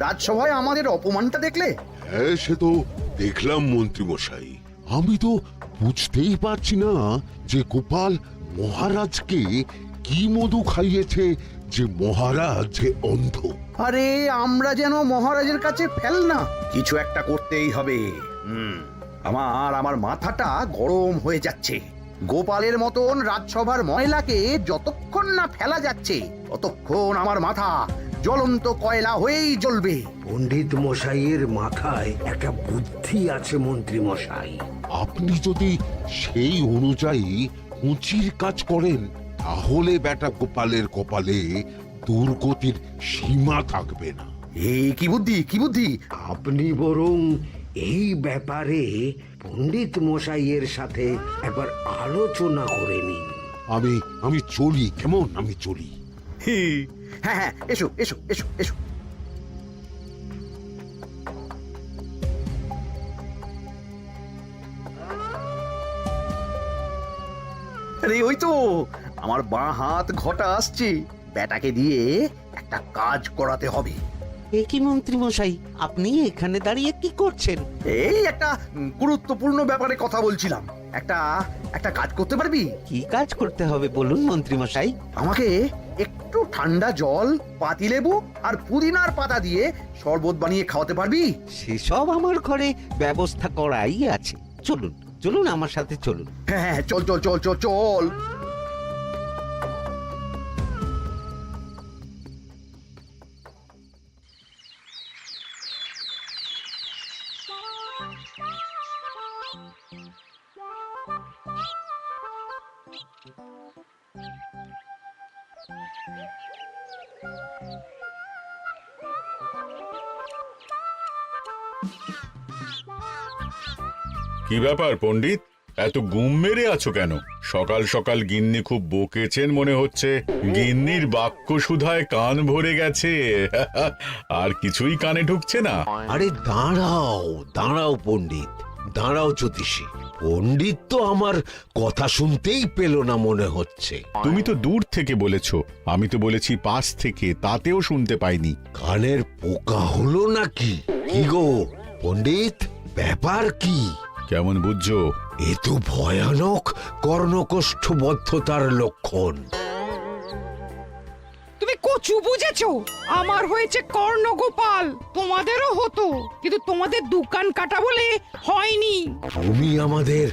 রাজসভায় আমাদের অপমানটা দেখলে? হ্যাঁ, সে তো দেখলাম মন্ত্রী মশাই। আমি তো বুঝতেই পারছি না যে গোপাল মহারাজকে কি মধু খাইয়েছে যে মহারাজ যে অন্ধ। আরে আমরা যেন মহারাজের কাছে ফেল না, কিছু একটা করতেই হবে। আমার মাথাটা গরম হয়ে যাচ্ছে। গোপালের মতন রাজসভার ময়লাকে যতক্ষণ না ফেলা যাচ্ছে ততক্ষণ আমার মাথা জ্বলন্ত কয়লা হয়েই জ্বলবে। পণ্ডিত মশাইয়ের মাথায় একটা বুদ্ধি আছে মন্ত্রী মশাই। আপনি যদি সেই অনুযায়ী উঁচির কাজ করেন তাহলে বেটা গোপালের কপালে দুর্গতির সীমা থাকবে না। এই কি বুদ্ধি, কি বুদ্ধি? আপনি বরং এই ব্যাপারে পণ্ডিত মশাইয়ের সাথে একবার আলোচনা করে নিন। আমি চলি, কেমন? আমি চলি। হ্যাঁ হ্যাঁ, এসো এসো এসো এসো। আরে ওই তো আমার বাঁ হাত ঘটা আসছে, বেটাকে দিয়ে একটা কাজ করাতে হবে। এ কি মন্ত্রী মশাই, আপনি এখানে দাঁড়িয়ে কি করছেন? এই একটা গুরুত্বপূর্ণ ব্যাপারে কথা বলছিলাম। একটা একটা কাজ করতে পারবি? কি কাজ করতে হবে বলুন মন্ত্রী মশাই। আমাকে একটু ঠান্ডা জল, পাতিলেবু আর পুদিনার পাতা দিয়ে শরবত বানিয়ে খাওয়াতে পারবি? সেসব আমার ঘরে ব্যবস্থা করাই আছে। চলুন চলুন আমার সাথে চলুন। হ্যাঁ হ্যাঁ, চল চল চল চল চল। কি ব্যাপার পণ্ডিত, এত গুম মেরে আছো কেন? সকাল সকাল গিন্নি খুব বকেছেন মনে হচ্ছে। গিন্নির বাক্য সুধায় কান ভরে গেছে, আর কিছুই কানে ঢুকছে না। আরে দাঁড়াও দাঁড়াও পণ্ডিত, দাঁড়াও জ্যোতিষী। পণ্ডিত তো আমার কথা শুনতেই পেল না মনে হচ্ছে। তুমি তো দূর থেকে বলেছ, আমি তো বলেছি পাশ থেকে, তাতেও শুনতে পাইনি। কানের পোকা হলো নাকি? কি গো পণ্ডিত, ব্যাপার কি? কেমন বুঝছো? এ তো ভয়ানক কর্ণকোষ্ঠবদ্ধতার লক্ষণ। তুমি কচু বুঝেছো? আমার হয়েছে কর্ণগোপাল, তোমাদেরও হতো, কিন্তু তোমাদের দোকান কাটা বলে হয়নি। তুমি আমাদের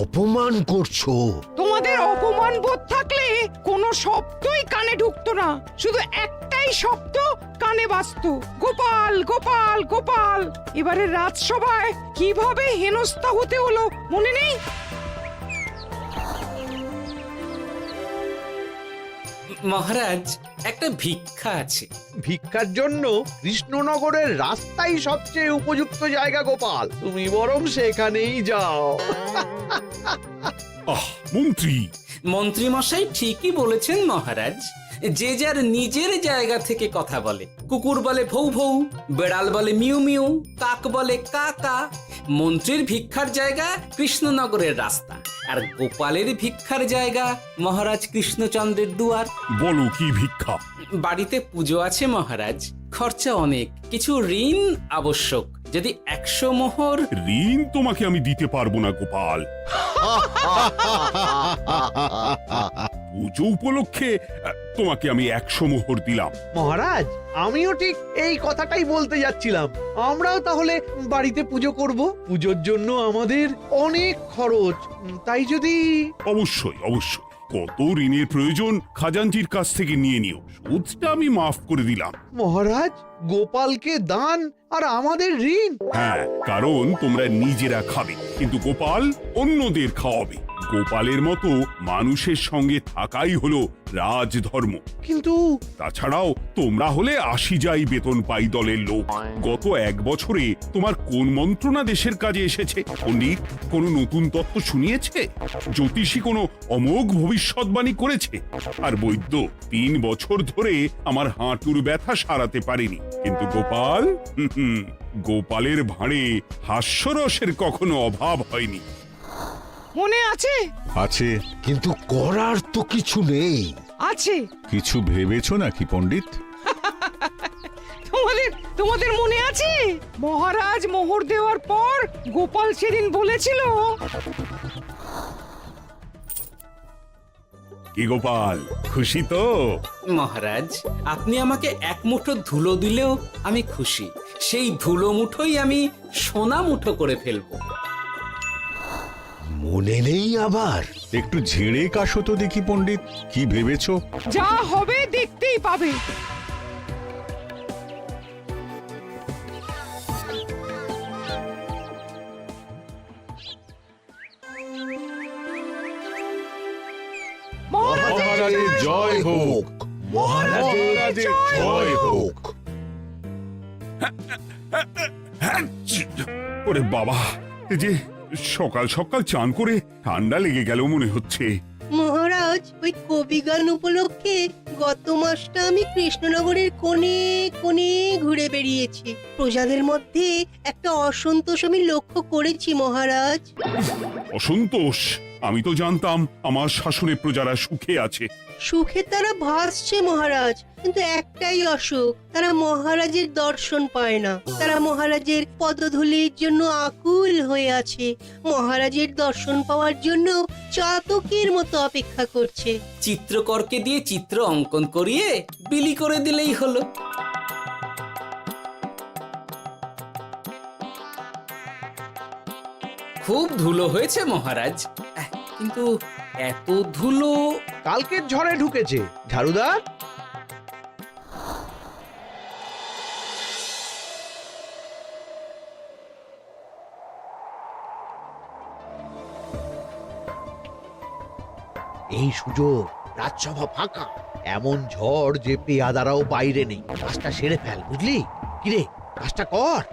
অপমান করছো। তোমাদের অপমান বোধ থাকলে কোনো শব্দই কানে ঢুকতো না, শুধু একটাই শব্দ কানে বাজতো, গোপাল গোপাল গোপাল। এবারে রাজসভায় কিভাবে হেনস্থা হতে হলো মনে নেই? মহারাজ, একটা ভিক্ষা আছে। ভিক্ষার জন্য কৃষ্ণনগরের রাস্তাই সবচেয়ে উপযুক্ত জায়গা গোপাল, তুমি বরং সেখানেই যাও। মন্ত্রী, মন্ত্রী মশাই ঠিকই বলেছেন মহারাজ। যে যার নিজের জায়গা থেকে কথা বলে। কুকুর বলে ভৌ ভৌ, বেড়াল বলে মিউ মিউ, কাক বলে কা কা। মন্ত্রীর ভিক্ষার জায়গা কৃষ্ণনগরের রাস্তা, আর গোপালের ভিক্ষার জায়গা মহারাজ কৃষ্ণচন্দ্রের দুয়ার। বলো কি ভিক্ষা? বাড়িতে পুজো আছে মহারাজ, খরচা অনেক, কিছু ঋণ আবশ্যক। যদি 100 মোহর। ঋণ তোমাকে আমি দিতে পারবো না গোপাল। পুজো উপলক্ষে তোমাকে আমি 100 মোহর দিলাম। মহারাজ, আমিও ঠিক এই কথাটাই বলতে যাচ্ছিলাম। আমরাও তাহলে বাড়িতে পুজো করব। পুজোর জন্য আমাদের অনেক খরচ, তাই যদি... অবশ্যই অবশ্যই, কত ঋণের প্রয়োজন খাজাঞ্চির কাছ থেকে নিয়ে নিও, সুদটা আমি মাফ করে দিলাম। মহারাজ, গোপালকে দান আর আমাদের ঋণ? হ্যাঁ, কারণ তোমরা নিজেরা খাবে, কিন্তু গোপাল অন্যদের খাওয়াবে। গোপালের মতো মানুষের সঙ্গে থাকাই হলো রাজধর্ম। কিন্তু তাছাড়াও তোমরা হলে 80 যাই বেতন পাই দলের লোক। গত 1 বছরে তোমার কোন মন্ত্রণা দেশের কাজে এসেছে? পণ্ডিত কোনো নতুন তত্ত্ব শুনিয়েছে? জ্যোতিষী কোনো অমোঘ ভবিষ্যৎবাণী করেছে? আর বৈদ্য 3 বছর ধরে আমার হাঁটুর ব্যথা সারাতে পারেনি। কিন্তু গোপাল, গোপালের ভাঁড়ে হাস্যরসের কখনো অভাব হয়নি। মনে আছে? আছে। কিন্তু করার তো কিছু নেই। আছে। কিছু ভেবেছো নাকি পণ্ডিত? তোমাদের তোমাদের মনে আছে মহারাজ মোহর দেওয়ার পর গোপাল সেদিন বলেছিল, কি গোপাল, খুশি তো? মহারাজ, আপনি আমাকে এক মুঠো ধুলো দিলেও আমি খুশি। সেই ধুলো মুঠোই আমি সোনা মুঠো করে ফেলবো। মনে নেই আবার? একটু ঝেড়ে কাশো তো দেখি পণ্ডিত, কি ভেবেছো? যা হবে দেখতেই পাবে। মহারাজের জয় হোক, মহারাজের জয় হোক। ওরে বাবা, এই যে সকাল সকাল চান করে ঠান্ডা লেগে গেল মনে হচ্ছে। মহারাজ, ওই কবি গান উপলক্ষে গত মাসটা আমি কৃষ্ণনগরের কোণে কোণে ঘুরে বেরিয়েছি। প্রজাদের মধ্যে একটা অসন্তোষ আমি লক্ষ্য করেছি মহারাজ। অসন্তোষ? আমি তো জানতাম আমার শাসনে প্রজারা সুখে আছে। সুখে তারা ভাসছে মহারাজ, কিন্তু একটাই অসুখ, তারা মহারাজের দর্শন পায় না। তারা মহারাজের পদধূলির জন্য আকুল হয়ে আছে, মহারাজের দর্শন পাওয়ার জন্য চাতকের মতো অপেক্ষা করছে। চিত্রকরকে দিয়ে চিত্র অঙ্কন করিয়ে বিলি করে দিলেই হলো। খুব ধুলো হয়েছে মহারাজ, কিন্তু এত ধুলো। কালকের ঝড়ে ঢুকেছে। ঝাড়ুদার, এই সুযোগ, রাজসভা ফাঁকা, এমন ঝড় যে পেয়াদারাও বাইরে নেই। কাজটা সেরে ফেল, বুঝলি? কিরে, কাজটা কর।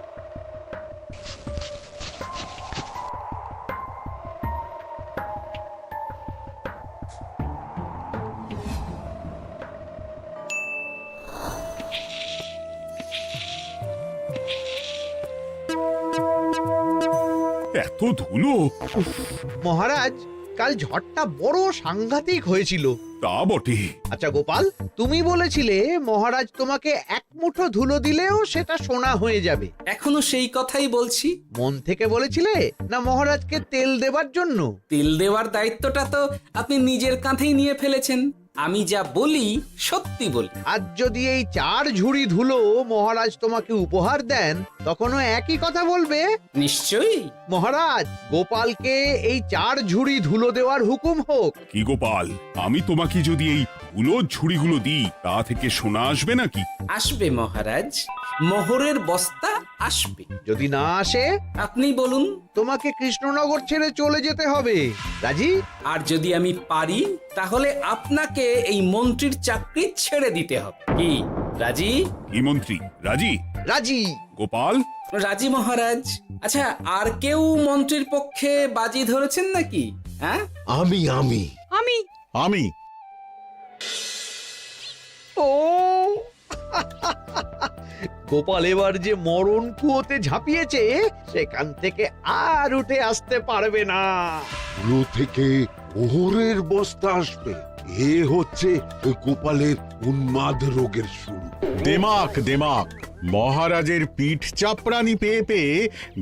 এত ধুলো! উফ, মহারাজ, কাল ঝড়টা বড় সাংঘাতিক হয়েছিল। তা বটে। আচ্ছা গোপাল, তুমি বলেছিলে মহারাজ তোমাকে এক মুঠো ধুলো দিলেও সেটা সোনা হয়ে যাবে। এখনো সেই কথাই বলছি। মন থেকে বলেছিলে না মহারাজকে তেল দেবার জন্য? তেল দেওয়ার দায়িত্বটা তো আপনি নিজের কাঁধেই নিয়ে ফেলেছেন। আমি যা বলি সত্যি বলি। আজ যদি এই 4 ঝুড়ি ধুলো মহারাজ তোমাকে উপহার দেন, তখনও একই কথা বলবে? নিশ্চয়ই। মহারাজ, গোপালকে এই 4 ঝুড়ি ধুলো দেওয়ার হুকুম হোক। কি গোপাল, আমি তোমাকে যদি এই ধুলো ঝুড়িগুলো দিই, তা থেকে সোনা আসবে নাকি? আসবে মহারাজ, মোহরের বস্তা আসবে। যদি না আসে, আপনি বলুন। তোমাকে কৃষ্ণনগর ছেড়ে চলে যেতে হবে। রাজি? আর যদি আমি পারি, তাহলে আপনাকে এই মন্ত্রীর চাকরি ছেড়ে দিতে হবে। কি রাজি? কি মন্ত্রী, রাজি? রাজি। গোপাল? রাজি মহারাজ। আচ্ছা, আর কেউ মন্ত্রীর পক্ষে বাজি ধরেছেন নাকি? হ্যাঁ, আমি আমি আমি আমি ও গোপাল এবার যে মরণ কুয়োতে ঝাঁপিয়েছে, সেখান থেকে আর উঠে আসতে পারবে না। পুরো থেকে মোহরের বস্তা আসবে। এ হচ্ছে গোপালের উন্মাদ রোগের শুরু। দেমাক দেমাক, মহারাজের পিঠ চাপড়ানি পেয়ে পেয়ে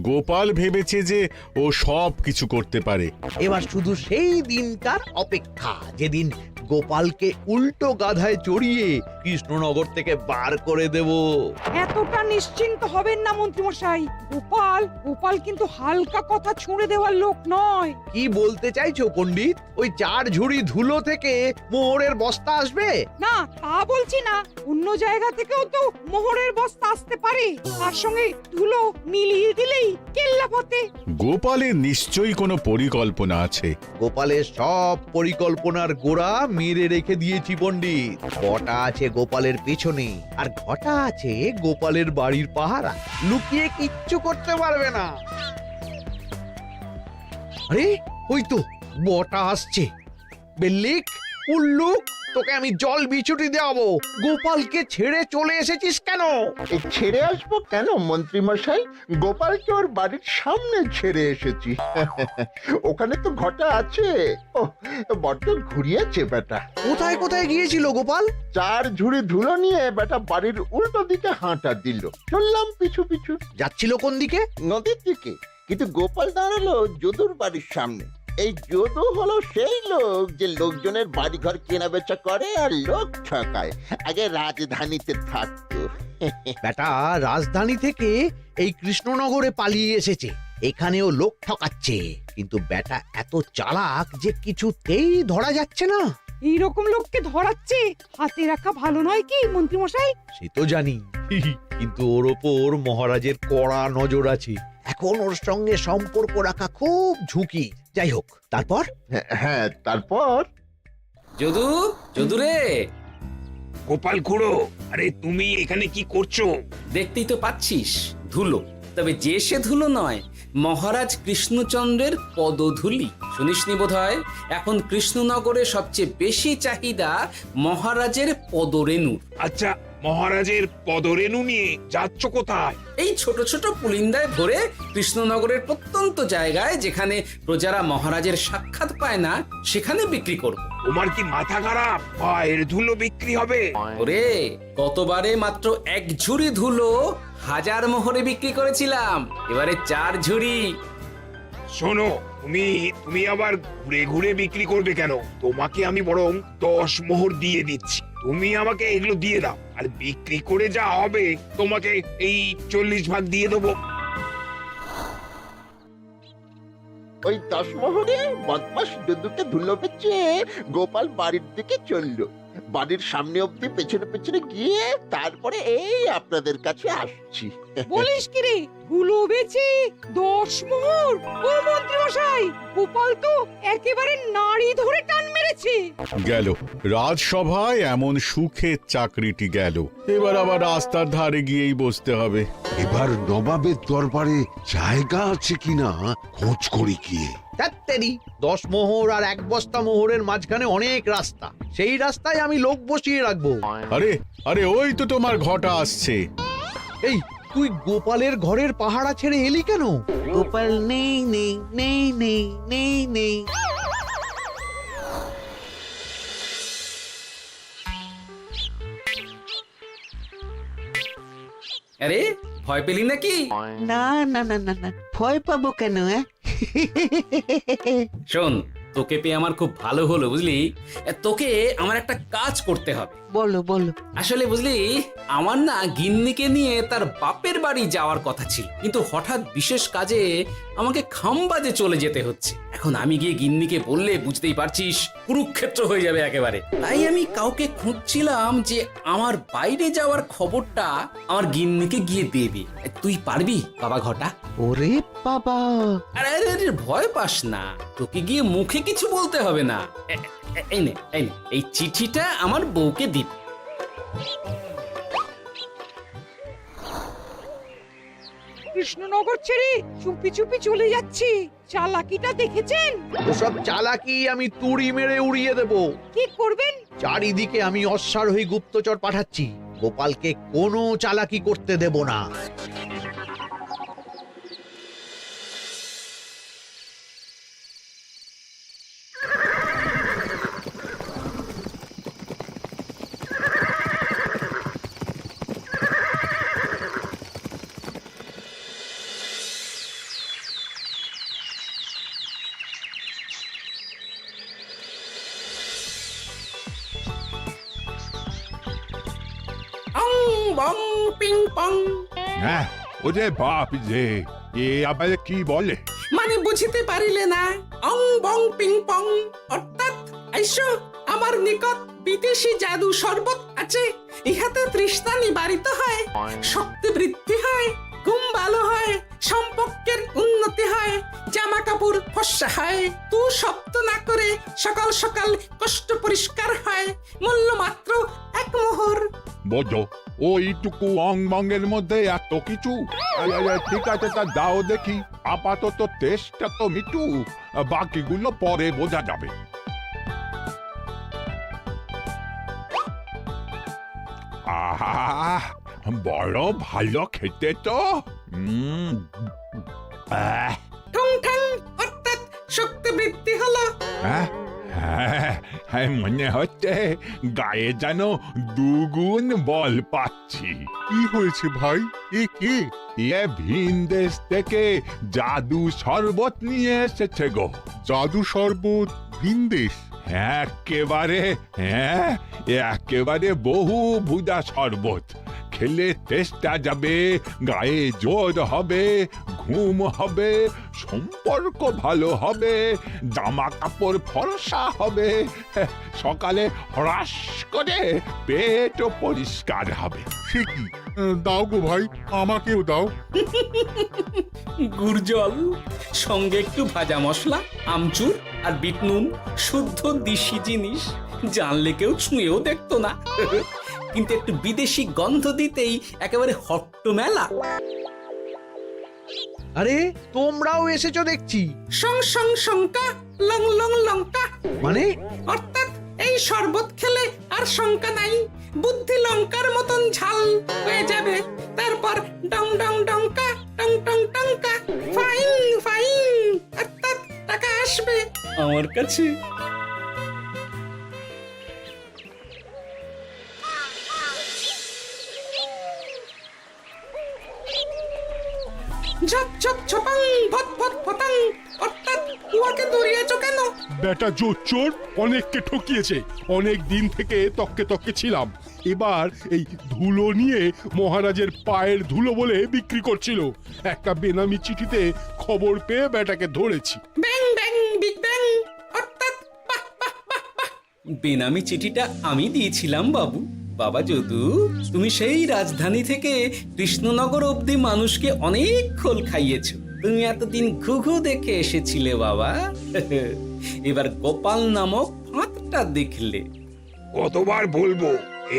গোপাল ভেবেছে যে ও সব কিছু করতে পারে। এবার শুধু সেই দিনটার অপেক্ষা, যেদিন গোপালকে উল্টো গাধায় চড়িয়ে কৃষ্ণনগর থেকে বার করে দেব। এতটা নিশ্চিন্ত হবেন না মন্ত্রী মশাই। গোপাল কিন্তু হালকা কথা ছুঁড়ে দেওয়ার লোক নয়। কি বলতে চাইছো পণ্ডিত? ওই 4 ঝুড়ি ধুলো থেকে মোহরের বস্তা আসবে? না, তা বলছি না। অন্য জায়গা থেকেও তো মোহরের বস্তা আসতে পারে। তার সঙ্গে ধুলো মিলিয়ে দিলেই কেল্লা ফতে। গোপালের নিশ্চয়ই কোনো পরিকল্পনা আছে। গোপালের সব পরিকল্পনার গোড়া মেরে রেখে দিয়েছি পণ্ডিত। ঘটা আছে গোপালের পেছনে, আর ঘটা আছে গোপালের বাড়ির পাহারা। লুকিয়ে কিচ্ছু করতে পারবে না। আরে ওই তো বটা আসছে। বেল্লিক, উল্লুক, তোকে আমি জল বিছুটি দেওয়াবো। গোপালকে ছেড়ে চলে এসেছিস কেন? ছেড়ে আসবো কেন মন্ত্রী মশাই? গোপালকে ওর বাড়ির সামনে ছেড়ে এসেছি। ওখানে তো ঘটা আছে। ও বড্ড ঘুরিয়েছে বেটা। কোথায় কোথায় গিয়েছিল গোপাল? 4 ঝুড়ি ধুলো নিয়ে বেটা বাড়ির উল্টো দিকে হাঁটা দিল। চললাম পিছু পিছু যাচ্ছিল কোন দিকে? নদীর দিকে, কিন্তু গোপাল দাঁড়ালো যদুর বাড়ির সামনে। এই যদু হলো সেই লোক যে লোকজনের বাড়িঘর কেনা বেচা করে আর লোক ঠকায়। আগে রাজধানীতে থাকতো। বেটা রাজধানী থেকে এই কৃষ্ণনগরে পালিয়ে এসেছে, এখানেও লোক ঠকাচ্ছে। কিন্তু বেটা এত চালাক যে কিছুতেই ধরা যাচ্ছে না। এইরকম লোককে ধরাচ্ছে হাতে রাখা ভালো নয় কি মন্ত্রী মশাই? সে তো জানি, কিন্তু ওর ওপর মহারাজের কড়া নজর আছে। এখন ওর সঙ্গে সম্পর্ক রাখা খুব ঝুঁকি। যাই হোক, তারপর? হ্যাঁ তারপর যদু, যদু রে, গোপাল খুড়ো, আরে তুমি এখানে কি করছো? দেখতেই তো পাচ্ছিস ধুলো। তবে যে সে ধুলো নয়, মহারাজ কৃষ্ণচন্দ্রের পদধূলি। শুনিসনি বোধহয় এখন কৃষ্ণনগরে সবচেয়ে বেশি চাহিদা মহারাজের পদরেণু। আচ্ছা, মহারাজের পদরেণু নিয়ে যাচ্ছ কোথায়? এই ছোট ছোট পুলিন্দায় ভরে কৃষ্ণনগরের প্রত্যন্ত জায়গায় যেখানে প্রজারা মহারাজের সাক্ষাৎ পায় না সেখানে বিক্রি করব। তোমার কি মাথা খারাপ? পায়ের ধুলো বিক্রি হবে? ওরে, গতবারে মাত্র 1 ঝুড়ি ধুলো 1000 মোহরে বিক্রি করেছিলাম, এবারে 4 ঝুড়ি। শোনো, তুমি আবার ঘুরে ঘুরে বিক্রি করবে কেন? তোমাকে আমি বরং 10 মোহর দিয়ে দিচ্ছি। তুমি আমাকে এগুলো দিয়ে দাও, আর বিক্রি করে যা হবে তোমাকে এই 40 ভাগ দিয়ে দেবো। ওই 10 মোহরে বদমাস যদুকে ধুলো বেচে গোপাল বাড়ির দিকে চললো। বাড়ির সামনে অব্দি পেছনে পেছনে গিয়ে তারপরে এই আপনাদের কাছে আসছি। বলিস কি রে, ধুলো বেচে 10 মোহর? ও মন্ত্রী মশাই, গোপাল তো একেবারে নাড়ি ধরে টান মেরেছে। গেল রাজসভায় এমন সুখের চাকরিটি গেল। এবার আবার রাস্তার ধারে গিয়েই বসতে হবে। এবার নবাবের দরবারে জায়গা আছে কিনা খোঁজ করি গিয়ে। তাত্তেরি 10 মোহর আর 1 বস্তা মোহরের মাঝখানে অনেক রাস্তা, সেই রাস্তায় আমি লোক বসিয়ে রাখবো। আরে আরে, ওই তো তোমার ঘটা আসছে। এই তুই গোপালের ঘরের পাহারা ছেড়ে এলি কেন? গোপাল নেই নেই নেই নেই নেই নেই। আরে, ভয় পেলি নাকি? না না না না না, ভয় পাবো কেন? শোন, তোকে পেয়ে আমার খুব ভালো হলো বুঝলি। তোকে আমার একটা কাজ করতে হবে। বলো বলো। আসলে বুঝলি, আমার না গিন্নিকে নিয়ে তার বাপের বাড়ি যাওয়ার কথা ছিল, কিন্তু হঠাৎ বিশেষ কাজে আমাকে খামবাজে চলে যেতে হচ্ছে। এখন আমি গিয়ে গিন্নিকে বললে বুঝতেই পারছিস কুরুক্ষেত্র হয়ে যাবে একেবারে। তাই আমি কাউকে খুঁজছিলাম যে আমার বাইরে যাওয়ার খবরটা আমার গিন্নিকে গিয়ে দেবে। তুই পারবি বাবা ঘটা? ওরে বাবা, আরে আরে আরে, ভয় পাস না, তোকে গিয়ে মুখে কিছু বলতে হবে না। এই নে, এই চিঠিটা আমার বউকে দিবি। কৃষ্ণনগর ছেড়ে চুপি চুপি চলে যাচ্ছি, চালাকিটা দেখেছেন? ওসব চালাকি আমি তুড়ি মেরে উড়িয়ে দেব। কি করবেন? চারিদিকে আমি অশ্বারোহী গুপ্তচর পাঠাচ্ছি, গোপালকে কোনো চালাকি করতে দেব না। অং বং পিং পং। হ্যাঁ, ওরে বাপ রে, এ আবার কি বলে? মানে বুঝিতে পারিলে না? অং বং পিং পং অর্থাৎ আইসো আমার নিকট বিদেশি জাদু শরবত আছে। ইহাতে তৃষ্ণা নিবারিত হয়, শক্তি বৃদ্ধি হয়, ঘুম ভালো হয়, সম্পর্কের উন্নতি হয়, জামা কাপড় ফর্সা হয়, তু শব্দ না করে সকাল সকাল কষ্ট পরিষ্কার হয়, মূল্য মাত্র 1 মোহর। বোঝো, ওইটুকু অং বঙ্গের মধ্যে এত কিছু? ঠিক আছে, তা দাও দেখি। আপাতত টেস্টটা তো মিটু, বাকিগুলো পরে বোঝা যাবে। আহ বড় ভালো খেতে তো আহ, ঠং ঠং অর্থাৎ শক্তি বৃদ্ধি হলো। হ্যাঁ, হ্যাঁ, মনে হচ্ছে গায়ে যেন দুগুণ বল পাচ্ছি। কি হয়েছে ভাই? এ কে? এ ভিন দেশ থেকে জাদু শরবত নিয়ে এসেছে গো। জাদু শরবত ভিন দেশ? একেবারে, হ্যাঁ, একেবারে বহু ভুজা শরবত। খেলে তেষ্টা যাবে, গায়ে জোর হবে, ঘুম হবে, সম্পর্ক ভালো হবে, জামা কাপড় ফর্সা হবে, সকালে হ্রাস করে পেটও পরিষ্কার হবে। সে কি? দাও গো ভাই, আমাকেও দাও। গুড় জল, সঙ্গে একটু ভাজা মশলা, আমচুর আর বিট নুন, শুদ্ধ দেশি জিনিস। জানলে কেউ ছুঁয়েও দেখতো না, কিন্তু একটু বিদেশি গন্ধ দিতেই একেবারে হট্ট মেলা। আরে তোমরাও এসেছো দেখছি। সং সং শঙ্কা, লং লং লঙ্কা। মানে অর্থাৎ এই শরবত খেলে আর শঙ্কা নাই, বুদ্ধি লঙ্কার মতন ঝাল হয়ে যাবে। তারপর ডং ডং ডঙ্কা, টং টং টঙ্কা, ফাইন ফাইন, অর্থাৎ টাকা আসবে আমার কাছে। ঝপ ঝপ ঝপাং, ভট ভট ফটাং। অর্থাৎ উহাকে দৌড়িয়েছ কেন? বেটা জোচ্চোর অনেককে ঠকিয়েছে। অনেক দিন থেকে তককে তককে ছিলাম। এবার এই ধুলো নিয়ে মহারাজের পায়ের ধুলো বলে বিক্রি করছিল। একটা বেনামি চিঠিতে খবর পেয়ে বেটাকে ধরেছি। ব্যাং ব্যাং বিগ ব্যাং। অর্থাৎ বাহ বাহ বাহ বাহ। বেনামি চিঠিটা আমি দিয়েছিলাম বাবু। বাবা যদু, তুমি সেই রাজধানী থেকে কৃষ্ণনগর অবধি মানুষকে অনেক খোল খাইয়েছো। তুমি এতদিন ঘুঘু দেখে এসেছিলে বাবা, এবার গোপাল নামক ফাঁদটা দেখলে। কতবার বলবো,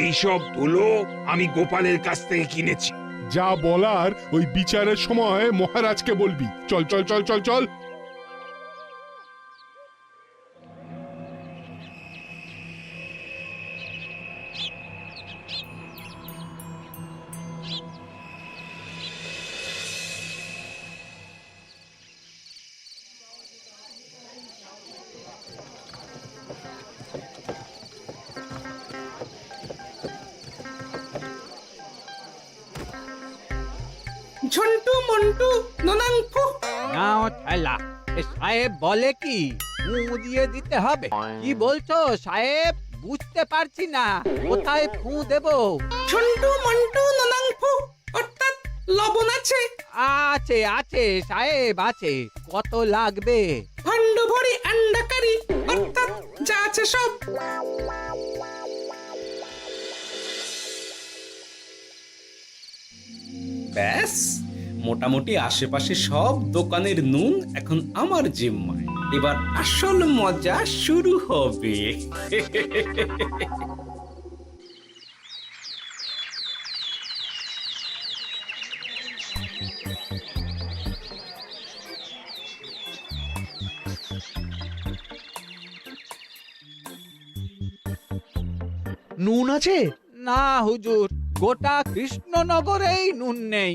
এইসব ধুলো আমি গোপালের কাছ থেকে কিনেছি। যা বলার ওই বিচারের সময় মহারাজকে বলবি। চল চল চল চল চল। ঝন্টু মন্টু ননাং ফু। নাও ঠেলা। এ সাহেব বলে কি ফু দিয়ে দিতে হবে? কি বলছো সাহেব? বুঝতে পারছি না, কোথায় ফু দেব? ঝন্টু মন্টু ননাং ফু। অর্থাৎ লবণ আছে? আছে আছে সাহেব আছে। কত লাগবে? ভান্ড ভরি আন্ডাকারি। অর্থাৎ যা আছে সব। ব্যাস, মোটামুটি আশেপাশে সব দোকানের নুন এখন আমার জিম্মায়। এবার আসল মজা শুরু হবে। নুন আছে? না হুজুর, গোটা কৃষ্ণনগরেই নুন নেই।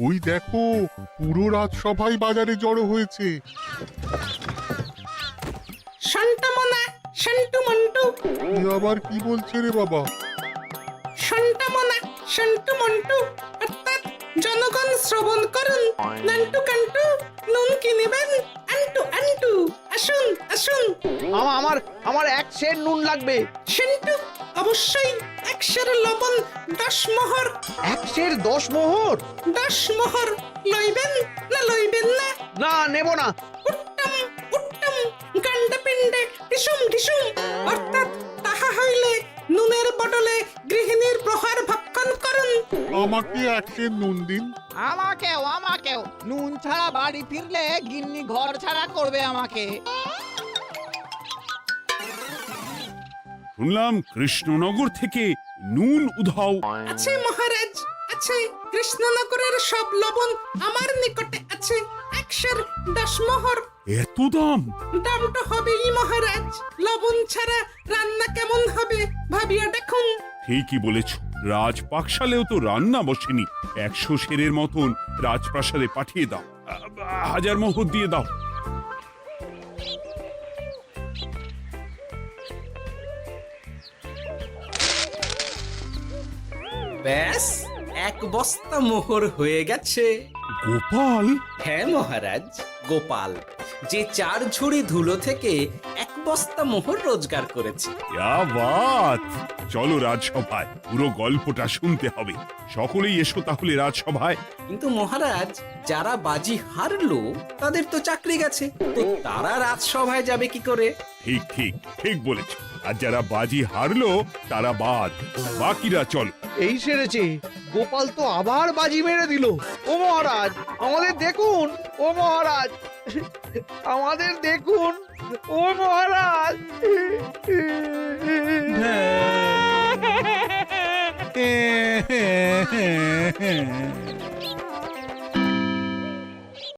ওই দেখো, পুরো রাজসভাই বাজারে জড়ো হয়েছে। শান্তামনা, শান্টু মন্টু। এ আবার কি বলছে রে বাবা? শান্তামনা, শান্টু মন্টু। অর্থাৎ জনগণ শ্রবণ করুন। নান্টু কান্টু, নুন কিনিবেন আন্টু আন্টু। আসুন আসুন। আমার আমার এক সের নুন লাগবে। শান্টু, অবশ্যই 100 লবণ 10 মোহর। এক সের 10 মোহর? 10 মোহর লইবেন না লইবেন না? না, নেব না। উত্তম উত্তম, গান্ডা পিণ্ডে ঢিসুম ঢিসুম। অর্থাৎ তাহা হইলে নুনের বদলে গৃহিণীর প্রহার ভক্ষণ করুন। আমাকে এক সের নুন দিন। আমাকেও আমাকেও। নুন ছাড়া বাড়ি ফিরলে গিন্নি ঘর ছাড়া করবে আমাকে। শুনলাম কৃষ্ণনগর থেকে নুন উধাও। আছে মহারাজ, আছে। কৃষ্ণনগরের সব লবণ আমার নিকটে আছে। 110 মোহর। এত দাম? দাম তো হবেই মহারাজ। লবণ ছাড়া রান্না কেমন হবে ভাবিয়া দেখুন। ঠিকই বলেছ। রাজপাকশালেও তো রান্না বসেনি। 100 সেরের মতন রাজপ্রাসাদে পাঠিয়ে দাও। 1000 মোহর দিয়ে দাও। ব্যাস 1 বস্তা মোহর হয়ে গেছে। গোপাল, হ্যাঁ মহারাজ, গোপাল যে 4 ঝুড়ি ধুলো থেকে 1 বস্তা মোহর রোজগার করেছে। ইয়া বাত! চলো রাজসভায়, পুরো গল্পটা শুনতে হবে। সকলেই এসো তাহলে রাজসভায়। কিন্তু মহারাজ, যারা বাজি হারলো তাদের তো চাকরি গেছে, তো তারা রাজসভায় যাবে কি করে? ঠিক ঠিক ঠিক বলেছ। আর যারা বাজি হারলো তারা বাদ, বাকিরা চলো। এই সেরেছে, গোপাল তো আবার বাজি মেরে দিল। ও মহারাজ, আমাদের দেখুন। ও মহারাজ, আমাদের দেখুন। ও মহারাজ। হ্যাঁ